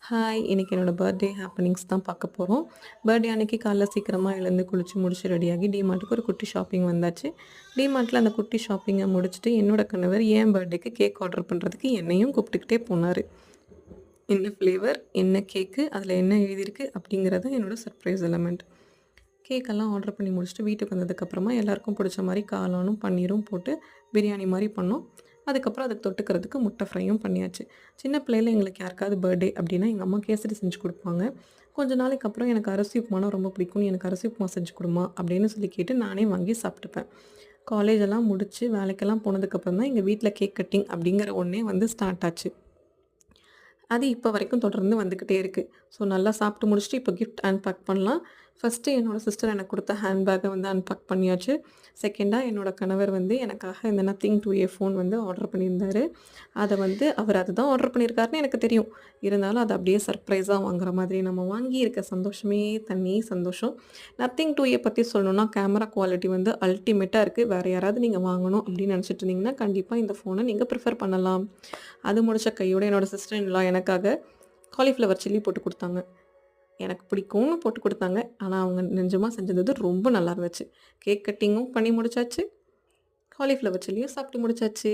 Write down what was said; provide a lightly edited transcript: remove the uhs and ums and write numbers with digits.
Hi! இன்னைக்கு என்னோட birthday happenings தான் பார்க்க போறோம். பர்த்டே அன்னைக்கு காலைல சீக்கிரமா எழுந்து குளிச்சு முடிச்சு ரெடியாகி டிமார்ட்டுக்கு ஒரு குட்டி ஷாப்பிங் வந்தாச்சு. டிமார்ட்ல அந்த குட்டி ஷாப்பிங்க முடிச்சுட்டு என்னோட கணவர் என் பர்த்டேக்கு கேக் ஆர்டர் பண்ணுறதுக்கு என்னையும் கூப்பிட்டுக்கிட்டே போனாரு. என்ன ஃப்ளேவர், என்ன கேக்கு, அதில என்ன எழுதியிருக்கு அப்படிங்கிறது என்னோட சர்ப்ரைஸ் எலமெண்ட். கேக்கெல்லாம் ஆர்டர் பண்ணி முடிச்சுட்டு வீட்டுக்கு வந்ததுக்கப்புறமா எல்லாருக்கும் பிடிச்ச மாரி காளானும், பன்னீரும் போட்டு பிரியாணி மாரி பண்ணோம். அதுக்கப்புறம் அதுக்கு தொட்டுக்கிறதுக்கு முட்டை ஃப்ரையும் பண்ணியாச்சு. சின்ன பிள்ளையில எங்களுக்கு யாருக்காவது பர்த்டே அப்படின்னா எங்க அம்மா கேசரி செஞ்சு குடுப்பாங்க. கொஞ்ச நாளைக்கு அப்புறம் எனக்கு அரிசி உப்புமானா ரொம்ப பிடிக்கும். "நீ எனக்கு அரிசி உப்புமா செஞ்சு குடுமா" அப்படின்னு சொல்லி கேட்டு நானே வாங்கி சாப்பிட்டுப்பேன். காலேஜ் எல்லாம் முடிச்சு வேலைக்கெல்லாம் போனதுக்கப்புறம் தான் எங்க வீட்ல கேக் கட்டிங் அப்படிங்கிற ஒண்ணே வந்து ஸ்டார்ட் ஆச்சு. அது இப்போ வரைக்கும் தொடர்ந்து வந்துக்கிட்டே இருக்கு. ஸோ நல்லா சாப்பிட்டு முடிச்சுட்டு இப்போ கிஃப்ட் அன்பேக் பண்ணலாம். ஃபர்ஸ்ட்டு என்னோட சிஸ்டர் எனக்கு குடுத்த ஹேண்ட் பேக்க வந்து அன்பேக் பண்ணியாச்சு. செகண்டா என்னோட கணவர் வந்து எனக்காக இந்த நத்திங் 2ஏ ஃபோன் வந்து ஆர்டர் பண்ணியிருந்தாரு. அத வந்து அவர் அதுதான் ஆர்டர் பண்ணியிருக்காருன்னு எனக்கு தெரியும். இருந்தாலும் அத அப்படியே சர்ப்ரைஸா வாங்குற மாதிரி நம்ம வாங்கியிருக்க சந்தோஷமே தனி சந்தோஷம். நத்திங் 2ஏ பத்தி சொல்லணும்னா கேமரா குவாலிட்டி வந்து அல்டிமேட்டா இருக்கு. வேற யாராவது நீங்க வாங்கணும் அப்படின்னு நினச்சிட்டு இருந்தீங்கன்னா, கண்டிப்பா இந்த ஃபோன நீங்க ப்ரிஃபர் பண்ணலாம். அது முடிச்ச கையோட என்னோட சிஸ்டர் இன் லா எனக்காக காலிஃப்ளவர் சில்லி போட்டு குடுத்தாங்க. எனக்கு பிடிக்கும்னு போட்டு குடுத்தாங்க. ஆனா, அவங்க நிஜமா செஞ்சது ரொம்ப நல்லா இருந்துச்சு. கேக் கட்டிங்கும் பண்ணி முடிச்சாச்சு. காலிஃப்ளவர் சில்லியும் சாப்பிட்டு முடிச்சாச்சு.